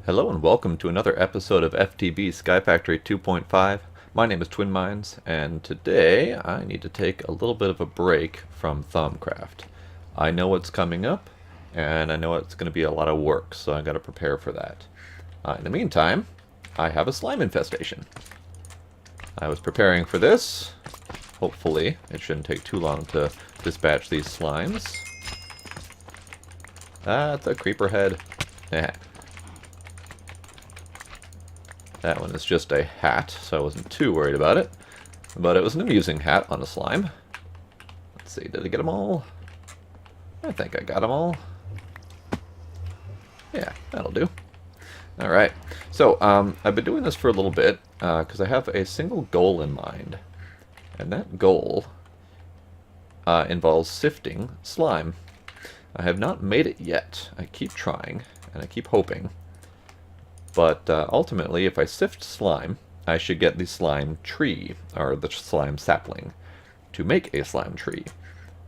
Hello and welcome to another episode of FTB Sky Factory 2.5. My name is Twin Minds, and today I need to take a little bit of a break from Thumbcraft. I know what's coming up, and I know it's going to be a lot of work, so I got to prepare for that. In the meantime, I have a slime infestation. I was preparing for this. Hopefully, it shouldn't take too long to dispatch these slimes. That's a creeper head. Yeah. That one is just a hat, so I wasn't too worried about it. But it was an amusing hat on a slime. Let's see, did I get them all? I think I got them all. Yeah, that'll do. Alright, so I've been doing this for a little bit, because I have a single goal in mind. And that goal involves sifting slime. I have not made it yet. I keep trying, and I keep hoping. But ultimately, if I sift slime, I should get the slime tree, or the slime sapling, to make a slime tree.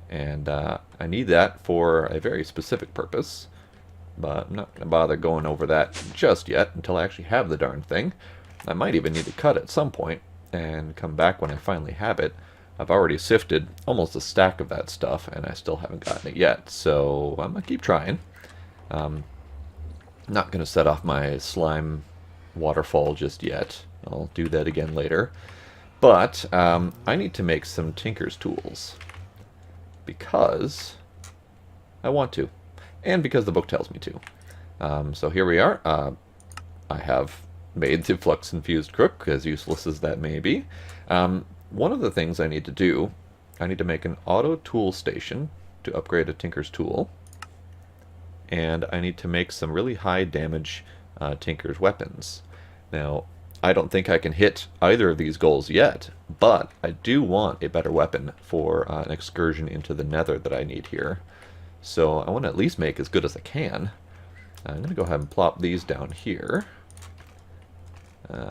And I need that for a very specific purpose, but I'm not going to bother going over that just yet until I actually have the darn thing. I might even need to cut at some point and come back when I finally have it. I've already sifted almost a stack of that stuff, and I still haven't gotten it yet, so I'm going to keep trying. Not going to set off my slime waterfall just yet. I'll do that again later. But I need to make some tinker's tools. Because I want to. And because the book tells me to. So here we are. I have made the flux-infused crook, as useless as that may be. One of the things I need to do, I need to make an auto tool station to upgrade a tinker's tool. And I need to make some really high damage tinker's weapons. Now, I don't think I can hit either of these goals yet, but I do want a better weapon for an excursion into the nether that I need here. So I want to at least make as good as I can. I'm going to go ahead and plop these down here.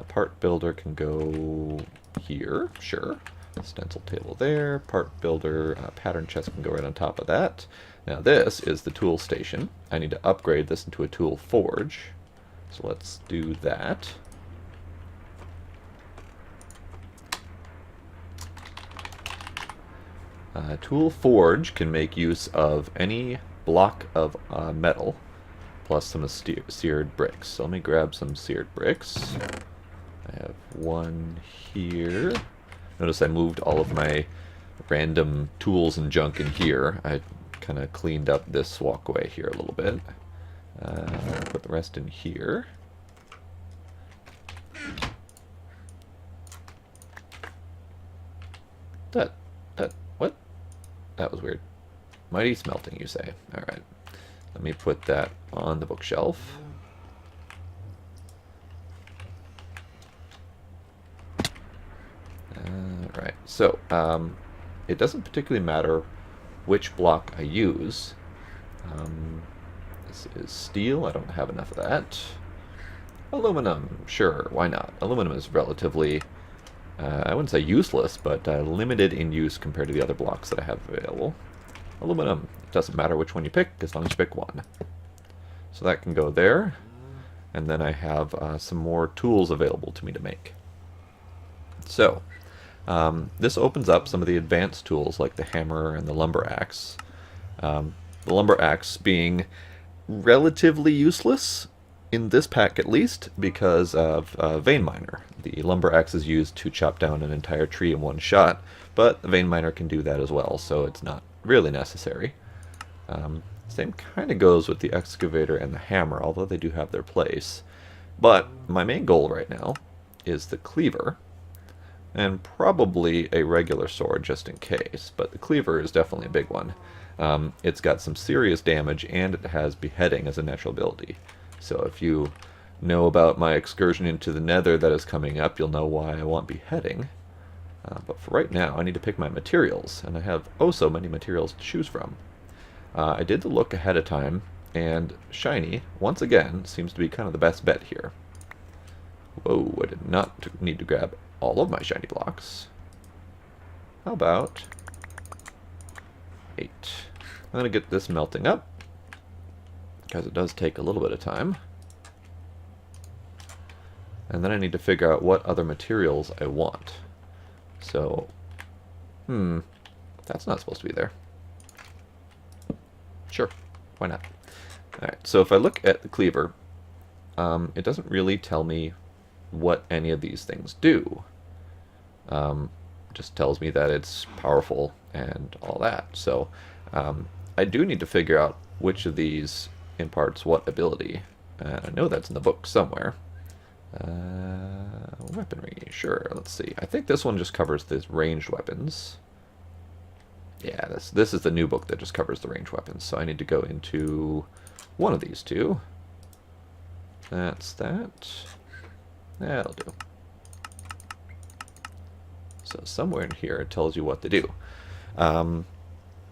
Part builder can go here, sure. Stencil table there, part builder, pattern chest can go right on top of that. Now this is the tool station. I need to upgrade this into a tool forge. So let's do that. Tool forge can make use of any block of metal plus some seared bricks. So let me grab some seared bricks. I have one here. Notice I moved all of my random tools and junk in here. I kind of cleaned up this walkway here a little bit. Put the rest in here. What? That was weird. Mighty smelting, you say? Alright. Let me put that on the bookshelf. Right, so it doesn't particularly matter which block I use. This is steel, I don't have enough of that. Aluminum, sure, why not? Aluminum is relatively, I wouldn't say useless, but limited in use compared to the other blocks that I have available. Aluminum, it doesn't matter which one you pick, as long as you pick one. So that can go there, and then I have some more tools available to me to make. So, this opens up some of the advanced tools like the hammer and the lumber axe. The lumber axe being relatively useless, in this pack at least, because of vein miner. The lumber axe is used to chop down an entire tree in one shot, but the vein miner can do that as well, so it's not really necessary. Same kind of goes with the excavator and the hammer, although they do have their place. But my main goal right now is the cleaver, and probably a regular sword just in case, but the cleaver is definitely a big one. It's got some serious damage, and it has beheading as a natural ability. So if you know about my excursion into the nether that is coming up, you'll know why I want beheading. But for right now, I need to pick my materials, and I have oh so many materials to choose from. I did the look ahead of time, and shiny, once again, seems to be kind of the best bet here. Whoa, I did not need to grab all of my shiny blocks. How about 8? I'm going to get this melting up, because it does take a little bit of time. And then I need to figure out what other materials I want. So, that's not supposed to be there. Sure, why not? Alright, so if I look at the cleaver, it doesn't really tell me what any of these things do. Just tells me that it's powerful and all that. So I do need to figure out which of these imparts what ability. I know that's in the book somewhere. Weaponry, sure, let's see. I think this one just covers the ranged weapons. Yeah, this is the new book that just covers the ranged weapons. So I need to go into one of these two. That's that. That'll do. So somewhere in here it tells you what to do.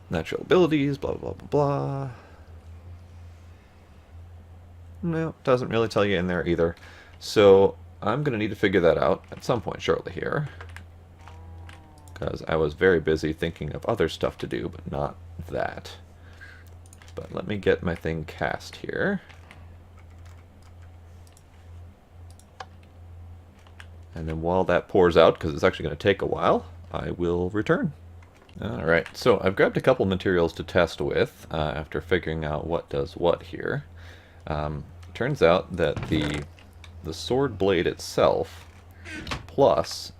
Natural abilities, blah, blah, blah, blah. No, doesn't really tell you in there either. So I'm going to need to figure that out at some point shortly here. Because I was very busy thinking of other stuff to do, but not that. But let me get my thing cast here. And then while that pours out, because it's actually going to take a while, I will return. Alright, so I've grabbed a couple materials to test with after figuring out what does what here. Turns out that the sword blade itself plus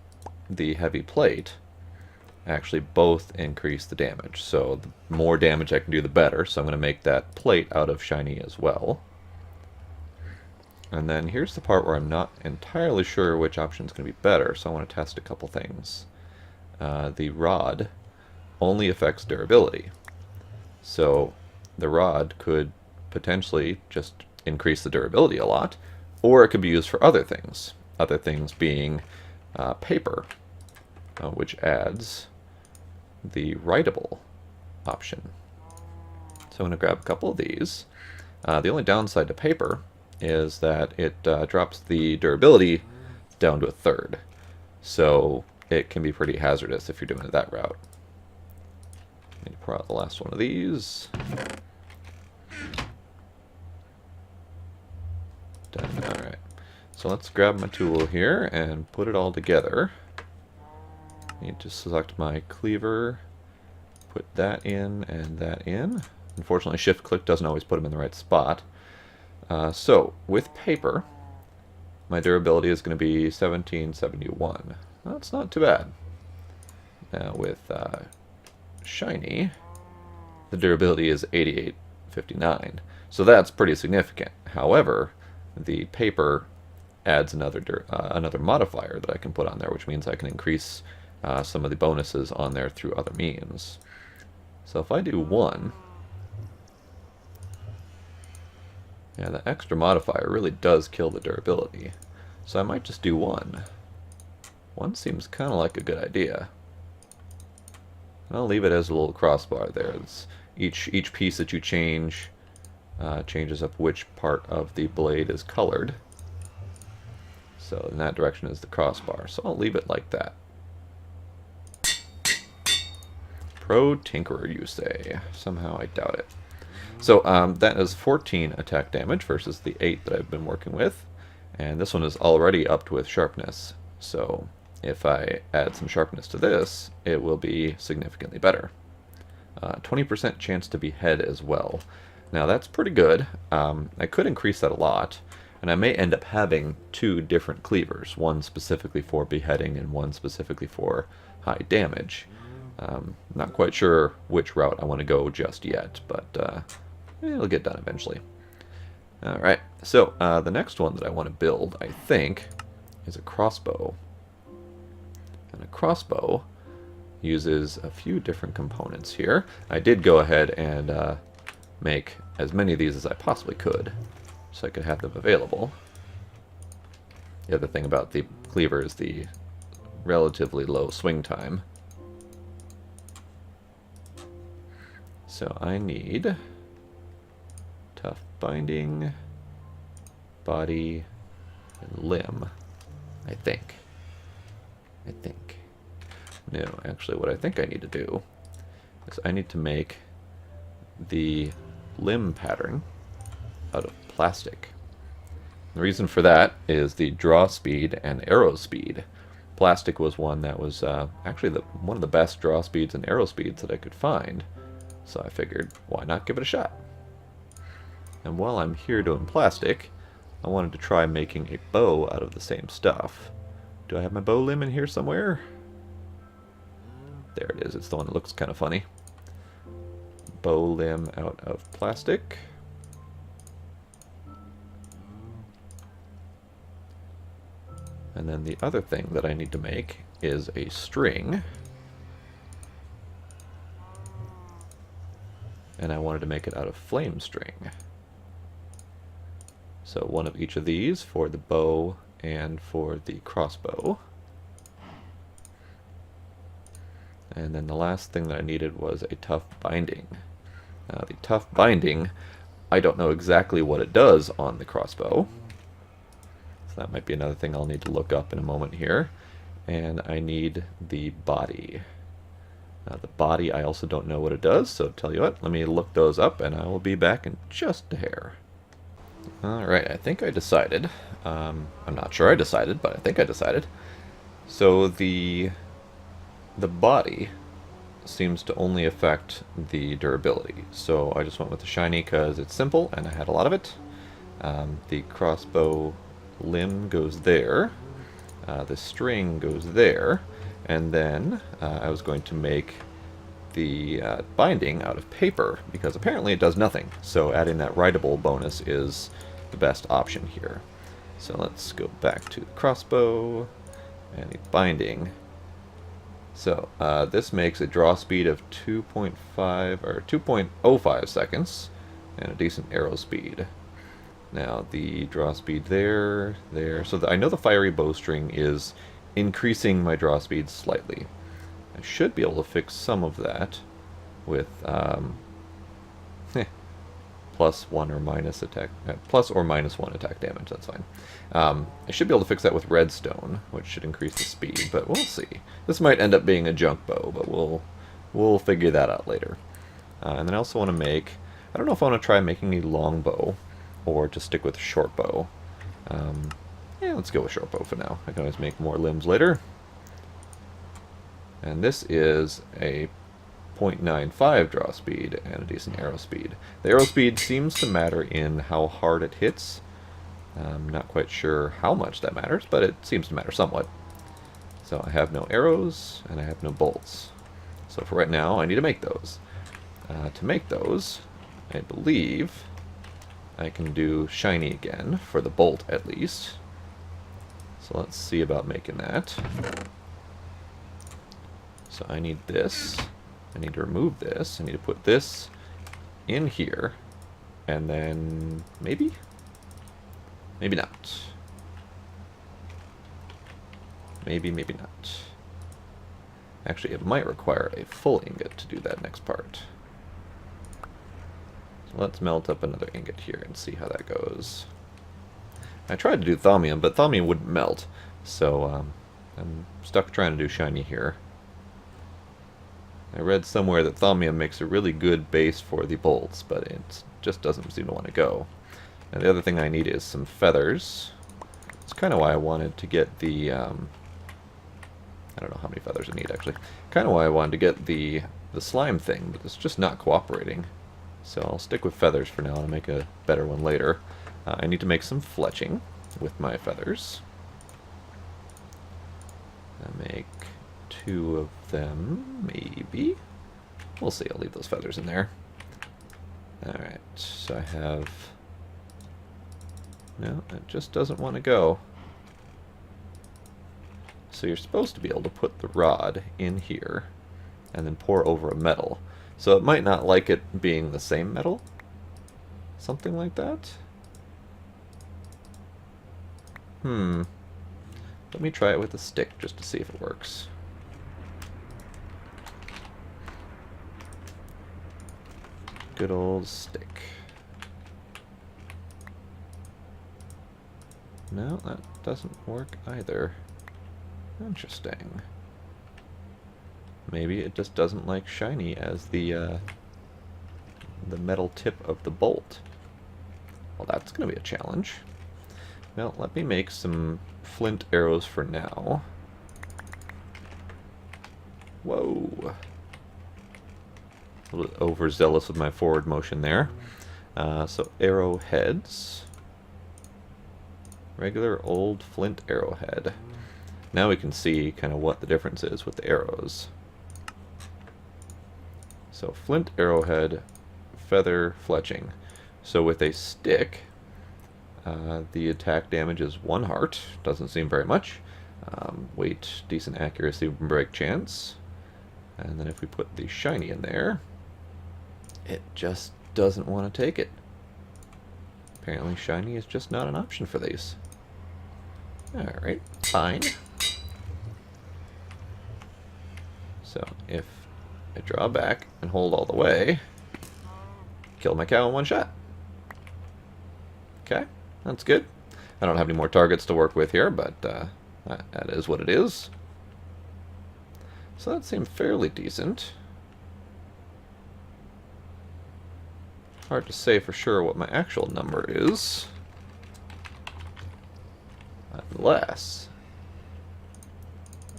the heavy plate actually both increase the damage. So the more damage I can do, the better. So I'm going to make that plate out of shiny as well. And then here's the part where I'm not entirely sure which option is going to be better, so I want to test a couple things. The rod only affects durability. So the rod could potentially just increase the durability a lot, or it could be used for other things. Other things being paper, which adds the writable option. So I'm going to grab a couple of these. The only downside to paper is that it drops the durability down to 1/3. So it can be pretty hazardous if you're doing it that route. Let me pour out the last one of these. Done. Alright. So let's grab my tool here and put it all together. I need to select my cleaver, put that in and that in. Unfortunately, shift click doesn't always put them in the right spot. So, with paper, my durability is going to be 1771. That's not too bad. Now with shiny, the durability is 8859. So that's pretty significant. However, the paper adds another modifier that I can put on there, which means I can increase some of the bonuses on there through other means. So if I do 1... yeah, the extra modifier really does kill the durability. So I might just do 1. 1 seems kind of like a good idea. And I'll leave it as a little crossbar there. It's each piece that you change changes up which part of the blade is colored. So in that direction is the crossbar. So I'll leave it like that. Pro Tinkerer, you say? Somehow I doubt it. So that is 14 attack damage versus the 8 that I've been working with. And this one is already upped with sharpness. So if I add some sharpness to this, it will be significantly better. 20% chance to behead as well. Now that's pretty good. I could increase that a lot. And I may end up having 2 different cleavers. One specifically for beheading and one specifically for high damage. Not quite sure which route I want to go just yet, but it'll get done eventually. Alright, so the next one that I want to build, I think, is a crossbow. And a crossbow uses a few different components here. I did go ahead and make as many of these as I possibly could, so I could have them available. The other thing about the cleaver is the relatively low swing time. So I need tough binding, body, and limb, I think. No, actually what I think I need to do is I need to make the limb pattern out of plastic. The reason for that is the draw speed and arrow speed. Plastic was one that was actually one of the best draw speeds and arrow speeds that I could find. So I figured, why not give it a shot? And while I'm here doing plastic, I wanted to try making a bow out of the same stuff. Do I have my bow limb in here somewhere? There it is. It's the one that looks kind of funny. Bow limb out of plastic. And then the other thing that I need to make is a string. And I wanted to make it out of flame string. So one of each of these for the bow and for the crossbow. And then the last thing that I needed was a tough binding. Now the tough binding, I don't know exactly what it does on the crossbow. So that might be another thing I'll need to look up in a moment here. And I need the body. The body I also don't know what it does, so tell you what, let me look those up and I will be back in just a hair. Alright, I think I decided. I'm not sure I decided, but I think I decided. So the body seems to only affect the durability. So I just went with the shiny because it's simple and I had a lot of it. The crossbow limb goes there. The string goes there. And then I was going to make the binding out of paper because apparently it does nothing. So adding that writable bonus is the best option here. So let's go back to the crossbow and the binding. So this makes a draw speed of 2.5 or 2.05 seconds and a decent arrow speed. Now the draw speed there. So I know the fiery bowstring is increasing my draw speed slightly. I should be able to fix some of that with plus one or minus attack, plus or minus one attack damage. That's fine. I should be able to fix that with redstone, which should increase the speed, but we'll see. This might end up being a junk bow, but we'll figure that out later. And then I also want to make. I don't know if I want to try making a long bow or just stick with a short bow. Yeah, let's go with short bow for now. I can always make more limbs later. And this is a 0.95 draw speed and a decent arrow speed. The arrow speed seems to matter in how hard it hits. I'm not quite sure how much that matters, but it seems to matter somewhat. So I have no arrows and I have no bolts. So for right now, I need to make those. To make those, I believe I can do shiny again, for the bolt at least. So let's see about making that. So I need this. I need to remove this. I need to put this in here. And then maybe? Maybe not. Maybe, maybe not. Actually, it might require a full ingot to do that next part. So let's melt up another ingot here and see how that goes. I tried to do thaumium, but thaumium wouldn't melt. So I'm stuck trying to do shiny here. I read somewhere that thaumium makes a really good base for the bolts, but it just doesn't seem to want to go. And the other thing I need is some feathers. That's kind of why I wanted to get the... I don't know how many feathers I need, actually. Kind of why I wanted to get the slime thing, but it's just not cooperating. So I'll stick with feathers for now and make a better one later. I need to make some fletching with my feathers. I make 2 of them, maybe. We'll see, I'll leave those feathers in there. Alright, so I have... No, it just doesn't want to go. So you're supposed to be able to put the rod in here and then pour over a metal. So it might not like it being the same metal. Something like that. Let me try it with a stick just to see if it works. Good old stick. No, that doesn't work either. Interesting. Maybe it just doesn't like shiny as the metal tip of the bolt. Well, that's going to be a challenge. Well, let me make some flint arrows for now. Whoa. A little bit overzealous with my forward motion there. So arrowheads. Regular old flint arrowhead. Now we can see kind of what the difference is with the arrows. So flint arrowhead, feather fletching. So with a stick, the attack damage is 1 heart. Doesn't seem very much. Weight, decent accuracy, break chance. And then if we put the shiny in there, it just doesn't want to take it. Apparently shiny is just not an option for these. Alright, fine. So if I draw back and hold all the way, kill my cow in 1 shot. Okay, that's good. I don't have any more targets to work with here, but that is what it is. So that seemed fairly decent. Hard to say for sure what my actual number is. Unless...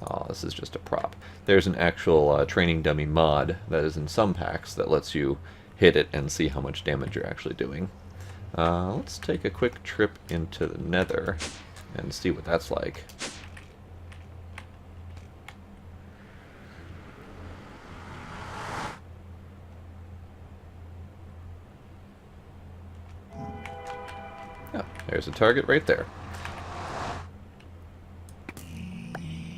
oh, this is just a prop. There's an actual training dummy mod that is in some packs that lets you hit it and see how much damage you're actually doing. Let's take a quick trip into the Nether and see what that's like. Oh, there's a target right there.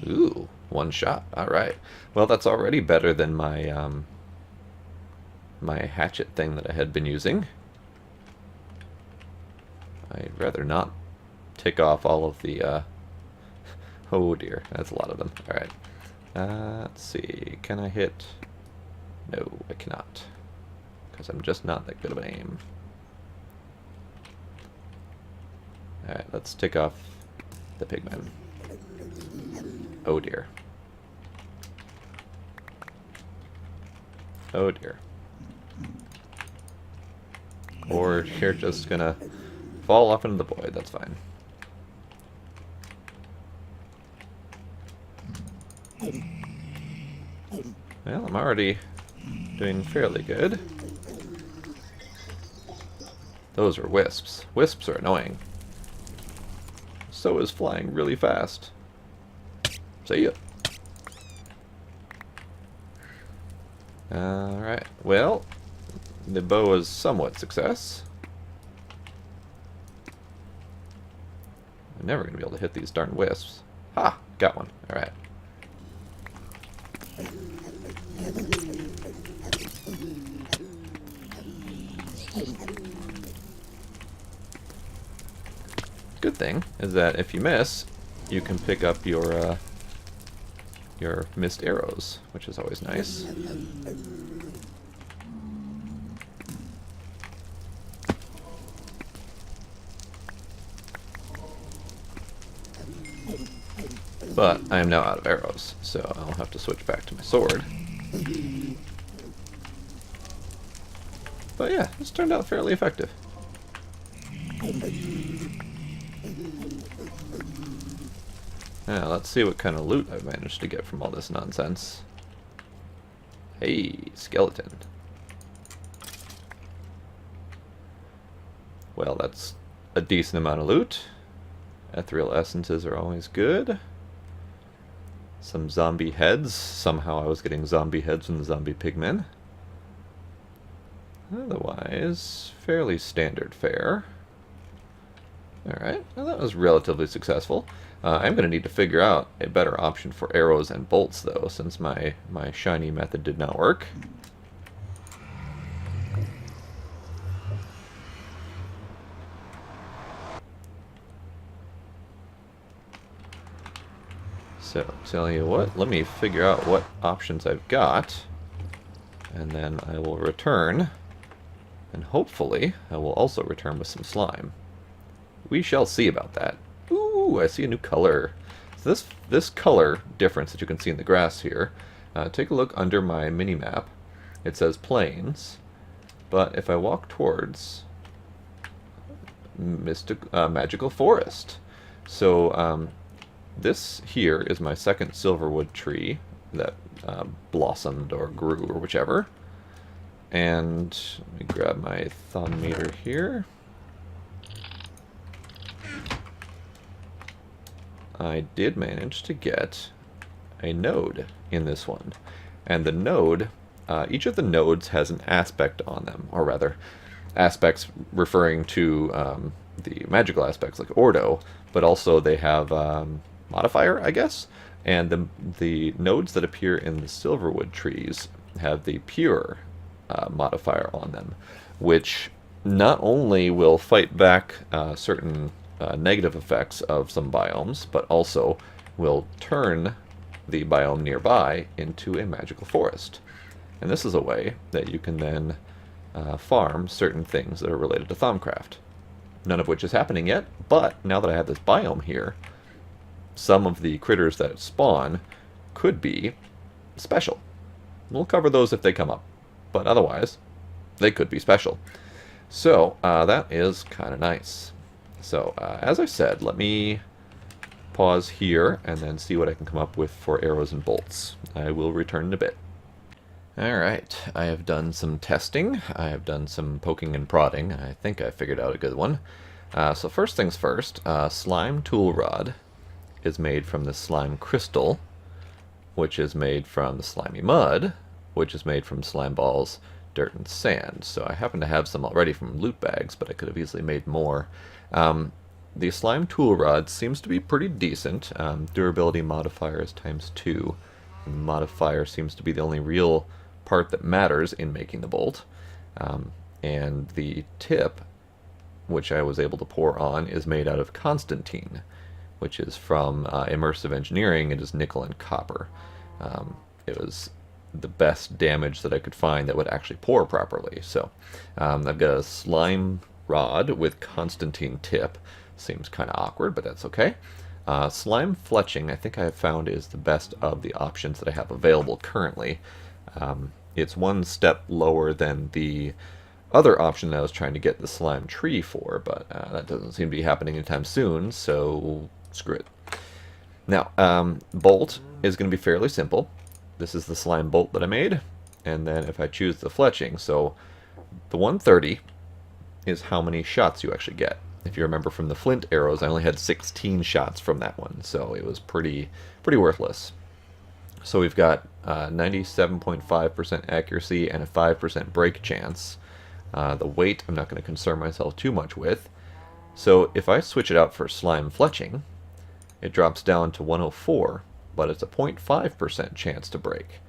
Ooh, 1 shot. Alright. Well, that's already better than my my hatchet thing that I had been using. I'd rather not tick off all of the, oh dear, that's a lot of them. Alright. Let's see, can I hit... no, I cannot. Because I'm just not that good of an aim. Alright, let's tick off the pigmen. Oh dear. Oh dear. Or you're just gonna fall off into the void, that's fine. Well, I'm already doing fairly good. Those are wisps. Wisps are annoying. So is flying really fast. See ya. Alright, well, the bow is somewhat success. I'm never going to be able to hit these darn wisps. Ha! Got one. Alright. Good thing is that if you miss, you can pick up your missed arrows, which is always nice. But I am now out of arrows, so I'll have to switch back to my sword. But yeah, this turned out fairly effective. Now, let's see what kind of loot I've managed to get from all this nonsense. Hey, skeleton. Well, that's a decent amount of loot. Ethereal essences are always good. Some zombie heads. Somehow I was getting zombie heads from the zombie pigmen. Otherwise, fairly standard fare. Alright, well, that was relatively successful. I'm going to need to figure out a better option for arrows and bolts, though, since my shiny method did not work. So, tell you what, let me figure out what options I've got, and then I will return, and hopefully I will also return with some slime. We shall see about that. Ooh, I see a new color. So this color difference that you can see in the grass here, take a look under my mini-map. It says plains, but if I walk towards magical forest. So this here is my second silverwood tree that blossomed or grew or whichever. And let me grab my thumb meter here. I did manage to get a node in this one. And the node, each of the nodes has an aspect on them, or rather, aspects referring to the magical aspects like Ordo, but also they have modifier, I guess. And the nodes that appear in the silverwood trees have the pure modifier on them, which not only will fight back certain negative effects of some biomes, but also will turn the biome nearby into a magical forest. And this is a way that you can then farm certain things that are related to Thaumcraft. None of which is happening yet, but now that I have this biome here, some of the critters that spawn could be special. We'll cover those if they come up, but otherwise, they could be special. So, that is kind of nice. So, as I said, let me pause here and then see what I can come up with for arrows and bolts. I will return in a bit. Alright, I have done some testing. I have done some poking and prodding. I think I figured out a good one. So first things first, slime tool rod is made from the slime crystal, which is made from the slimy mud, which is made from slime balls, dirt, and sand. So I happen to have some already from loot bags, but I could have easily made more. The slime tool rod seems to be pretty decent. Durability modifier is ×2. The modifier seems to be the only real part that matters in making the bolt. And the tip, which I was able to pour on, is made out of Constantine, which is from Immersive Engineering. It is nickel and copper. It was the best damage that I could find that would actually pour properly. So I've got a slime rod with Constantine tip. Seems kind of awkward, but that's okay. Slime fletching, I think I have found, is the best of the options that I have available currently. It's one step lower than the other option that I was trying to get the slime tree for, but that doesn't seem to be happening anytime soon, so screw it. Now, bolt is going to be fairly simple. This is the slime bolt that I made, and then if I choose the fletching, so the 130 is how many shots you actually get. If you remember from the flint arrows, I only had 16 shots from that one, so it was pretty worthless. So we've got 97.5% accuracy and a 5% break chance. The weight I'm not going to concern myself too much with. So if I switch it out for slime fletching, it drops down to 104, but it's a 0.5% chance to break,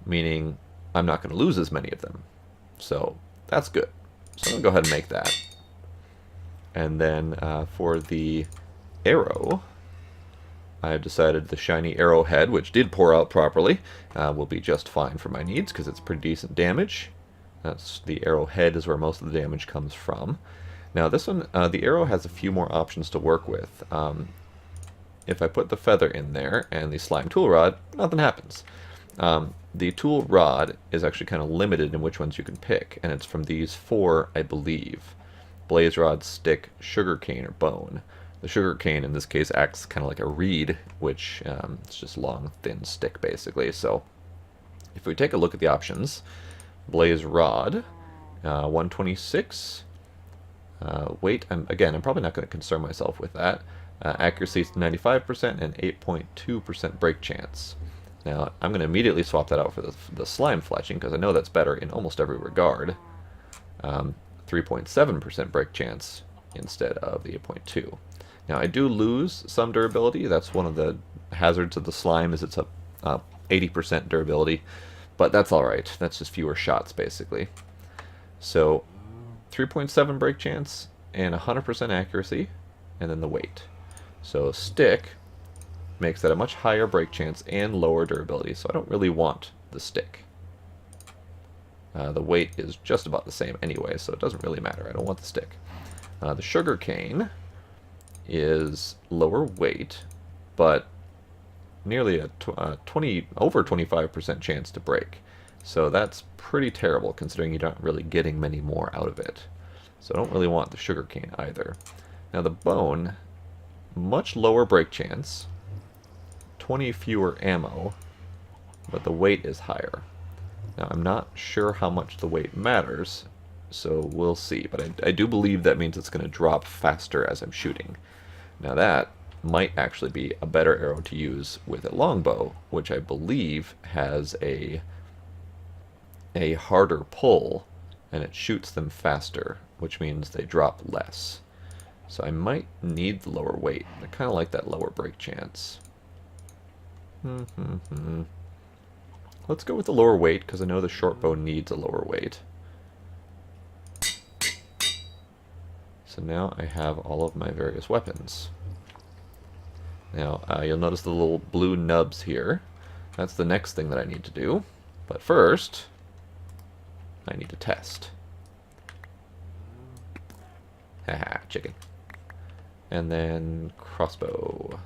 meaning I'm not going to lose as many of them. So that's good. So I'm going to go ahead and make that. And then for the arrow, I've decided the shiny arrowhead, which did pour out properly, will be just fine for my needs because it's pretty decent damage. That's the arrowhead is where most of the damage comes from. Now this one, the arrow has a few more options to work with. If I put the feather in there and the slime tool rod, nothing happens. The tool rod is actually kind of limited in which ones you can pick, and it's from these 4, I believe. Blaze rod, stick, sugarcane, or bone. The sugarcane in this case acts kind of like a reed, which it's just long, thin stick basically. So if we take a look at the options, blaze rod, 126. Weight, I'm probably not going to concern myself with that. Accuracy is 95% and 8.2% break chance. Now I'm going to immediately swap that out for the slime fletching because I know that's better in almost every regard. 3.7% break chance instead of the 8.2. Now I do lose some durability. That's one of the hazards of the slime, is it's a 80% durability, but that's alright. That's just fewer shots basically. So 3.7 break chance and 100% accuracy, and then the weight. So stick makes that a much higher break chance and lower durability, so I don't really want the stick. The weight is just about the same anyway, so it doesn't really matter. I don't want the stick. The sugar cane is lower weight, but nearly a over 25% chance to break. So that's pretty terrible considering you're not really getting many more out of it. So I don't really want the sugarcane either. Now the bone, much lower break chance, 20 fewer ammo, but the weight is higher. Now I'm not sure how much the weight matters, so we'll see. But I do believe that means it's going to drop faster as I'm shooting. Now that might actually be a better arrow to use with a longbow, which I believe has a harder pull, and it shoots them faster, which means they drop less. So I might need the lower weight. I kind of like that lower break chance. Let's go with the lower weight, because I know the short bow needs a lower weight. So now I have all of my various weapons. Now, you'll notice the little blue nubs here. That's the next thing that I need to do. But first, I need to test. Haha, chicken. And then crossbow.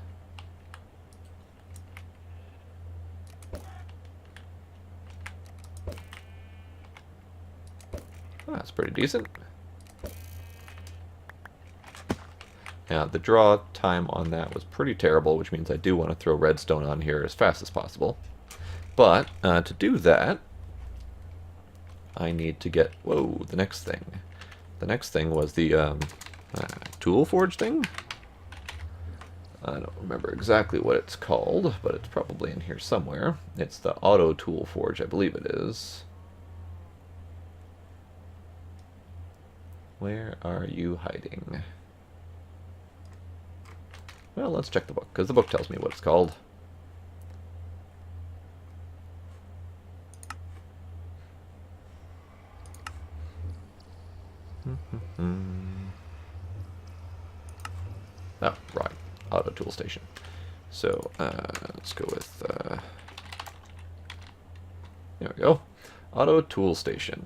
Oh, that's pretty decent. Now, the draw time on that was pretty terrible, which means I do want to throw redstone on here as fast as possible. But, to do that, I need to get... Whoa, the next thing. The next thing was the tool forge thing? I don't remember exactly what it's called, but it's probably in here somewhere. It's the auto tool forge, I believe it is. Where are you hiding? Well, let's check the book, because the book tells me what it's called. Oh, right. Auto tool station. So, let's go with... there we go. Auto tool station.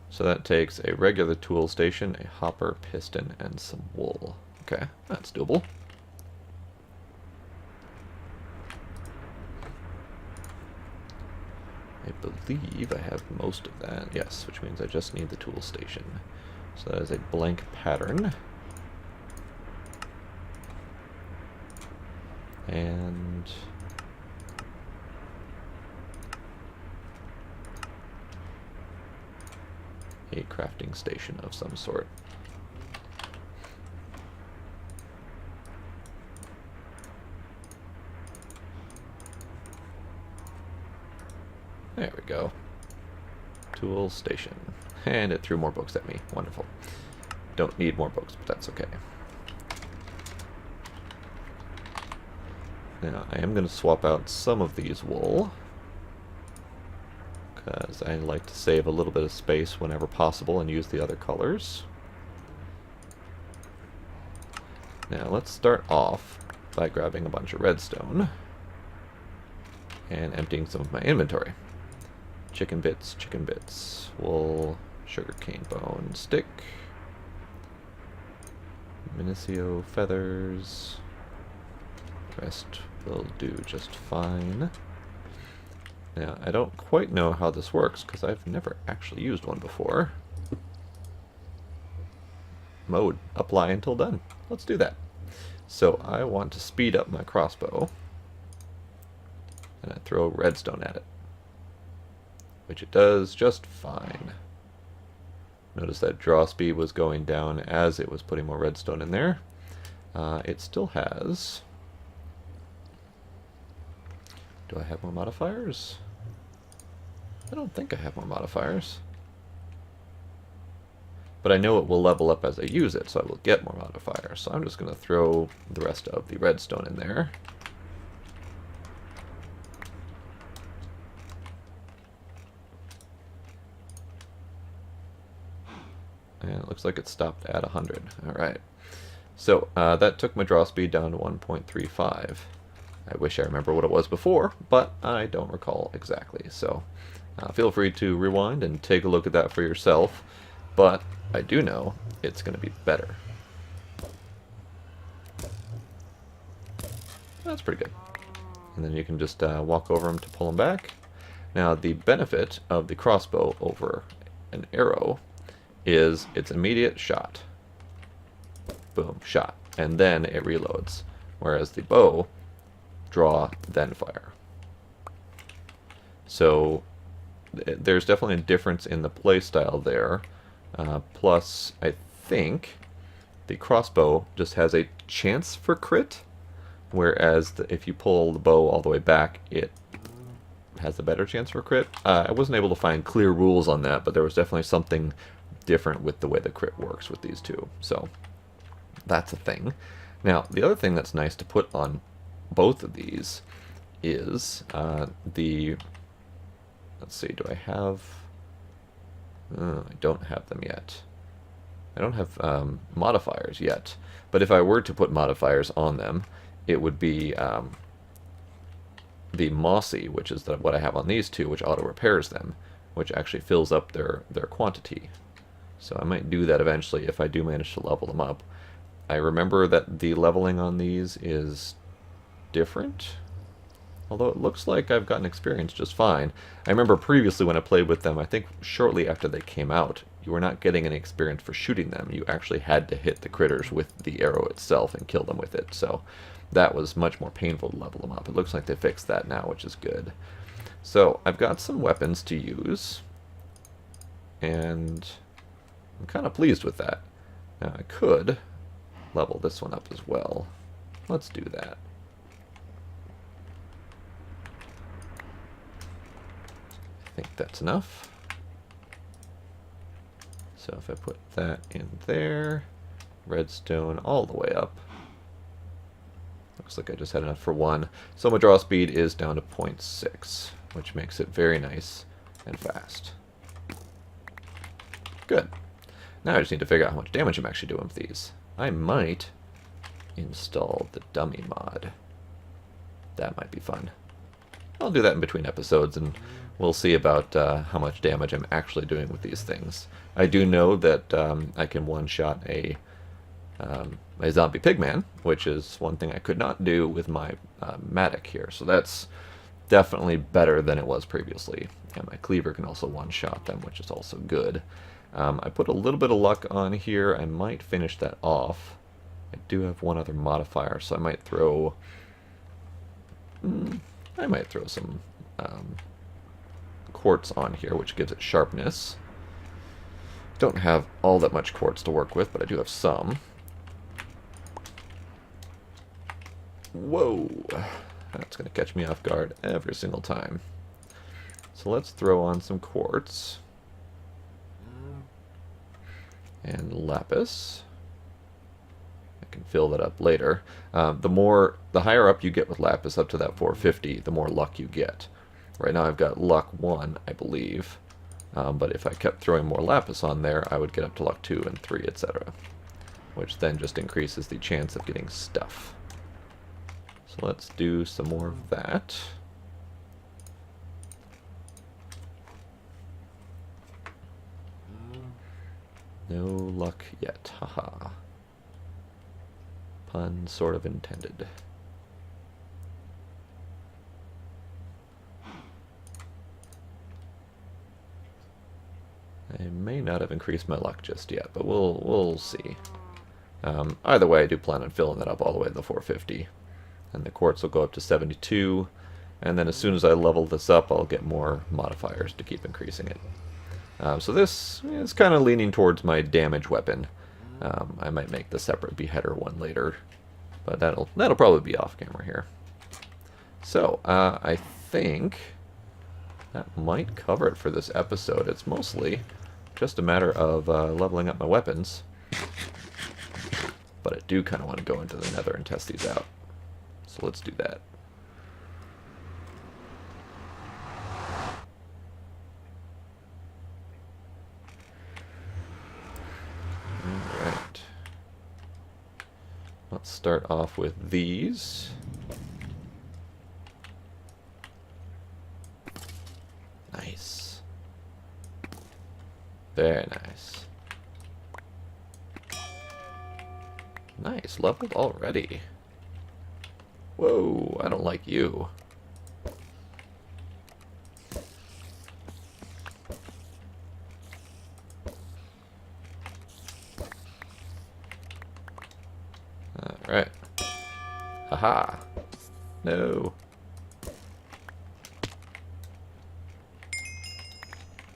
So that takes a regular tool station, a hopper, piston, and some wool. Okay, that's doable. I believe I have most of that. Yes, which means I just need the tool station. So that is a blank pattern. And... a crafting station of some sort. There we go. Tool station. And it threw more books at me. Wonderful. Don't need more books, but that's okay. Now, I am going to swap out some of these wool, because I like to save a little bit of space whenever possible and use the other colors. Now, let's start off by grabbing a bunch of redstone and emptying some of my inventory. Chicken bits, wool, sugarcane bone, stick, Minicio feathers, rest will do just fine. Now, I don't quite know how this works, because I've never actually used one before. Mode, apply until done. Let's do that. So, I want to speed up my crossbow, and I throw redstone at it, which it does just fine. Notice that draw speed was going down as it was putting more redstone in there. It still has... Do I have more modifiers? I don't think I have more modifiers. But I know it will level up as I use it, so I will get more modifiers. So I'm just going to throw the rest of the redstone in there. And it looks like it stopped at 100. Alright. So that took my draw speed down to 1.35. I wish I remember what it was before, but I don't recall exactly. So feel free to rewind and take a look at that for yourself. But I do know it's going to be better. That's pretty good. And then you can just walk over them to pull them back. Now the benefit of the crossbow over an arrow is its immediate shot. Boom, shot. And then it reloads. Whereas the bow, draw, then fire. So there's definitely a difference in the playstyle there. Plus, I think the crossbow just has a chance for crit, whereas if you pull the bow all the way back, it has a better chance for crit. I wasn't able to find clear rules on that, but there was definitely something different with the way the crit works with these two. So that's a thing. Now, the other thing that's nice to put on both of these is the... Let's see, do I have... I don't have them yet. I don't have modifiers yet. But if I were to put modifiers on them, it would be the Mossy, which is what I have on these two, which auto-repairs them, which actually fills up their quantity. So I might do that eventually if I do manage to level them up. I remember that the leveling on these is different, although it looks like I've gotten experience just fine. I remember previously when I played with them, I think shortly after they came out, you were not getting any experience for shooting them. You actually had to hit the critters with the arrow itself and kill them with it. So that was much more painful to level them up. It looks like they fixed that now, which is good. So I've got some weapons to use, and I'm kind of pleased with that. Now I could level this one up as well. Let's do that. I think that's enough. So if I put that in there, redstone all the way up. Looks like I just had enough for one. So my draw speed is down to 0.6, which makes it very nice and fast. Good. Now I just need to figure out how much damage I'm actually doing with these. I might install the dummy mod. That might be fun. I'll do that in between episodes, and we'll see about how much damage I'm actually doing with these things. I do know that I can one-shot a zombie pigman, which is one thing I could not do with my Matic here. So that's definitely better than it was previously. And my cleaver can also one-shot them, which is also good. I put a little bit of luck on here. I might finish that off. I do have one other modifier, so I might throw... some quartz on here, which gives it sharpness. Don't have all that much quartz to work with, but I do have some. Whoa! That's going to catch me off guard every single time. So let's throw on some quartz. And lapis. I can fill that up later. The higher up you get with lapis, up to that 450, the more luck you get. Right now I've got luck 1, I believe. But if I kept throwing more lapis on there, I would get up to luck 2 and 3, etc. Which then just increases the chance of getting stuff. So let's do some more of that. No luck yet, haha. Pun sort of intended. I may not have increased my luck just yet, but we'll see. Either way, I do plan on filling that up all the way to the 450. And the quartz will go up to 72. And then as soon as I level this up, I'll get more modifiers to keep increasing it. So this is kind of leaning towards my damage weapon. I might make the separate beheader one later, but that'll probably be off camera here. So I think that might cover it for this episode. It's mostly just a matter of leveling up my weapons, but I do kind of want to go into the nether and test these out. So let's do that. Alright. Let's start off with these. Nice. Very nice. Nice, leveled already. Whoa, I don't like you. Aha. No.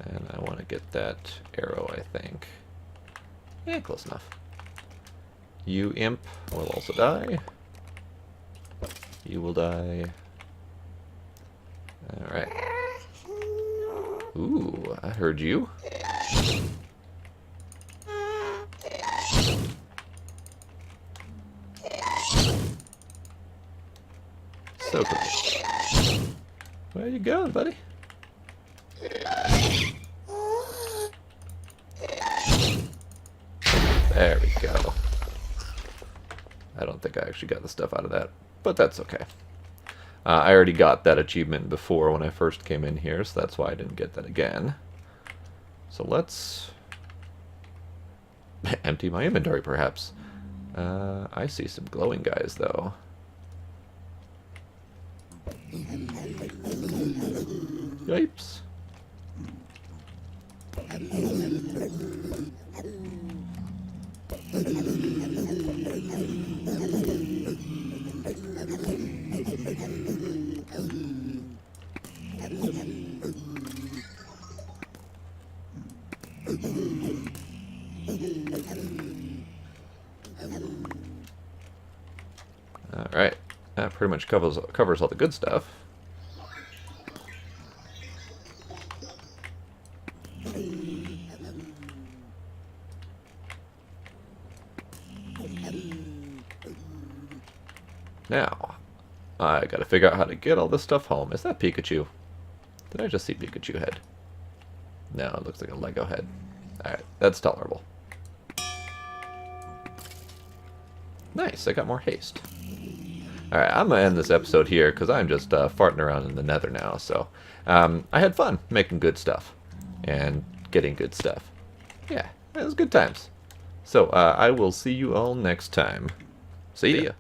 And I want to get that arrow, I think. Yeah, close enough. You imp will also die. You will die. Alright. Ooh, I heard you. So cool. Where you going, buddy? There we go. I don't think I actually got the stuff out of that, but that's okay. I already got that achievement before when I first came in here, so that's why I didn't get that again. So let's empty my inventory, perhaps. I see some glowing guys, though. Yipes. Alright, that pretty much covers all the good stuff. Now, I gotta figure out how to get all this stuff home. Is that Pikachu? Did I just see Pikachu head? No, it looks like a Lego head. Alright, that's tolerable. Nice, I got more haste. Alright, I'm going to end this episode here because I'm just farting around in the nether now. So, I had fun making good stuff and getting good stuff. Yeah, it was good times. So, I will see you all next time. See ya.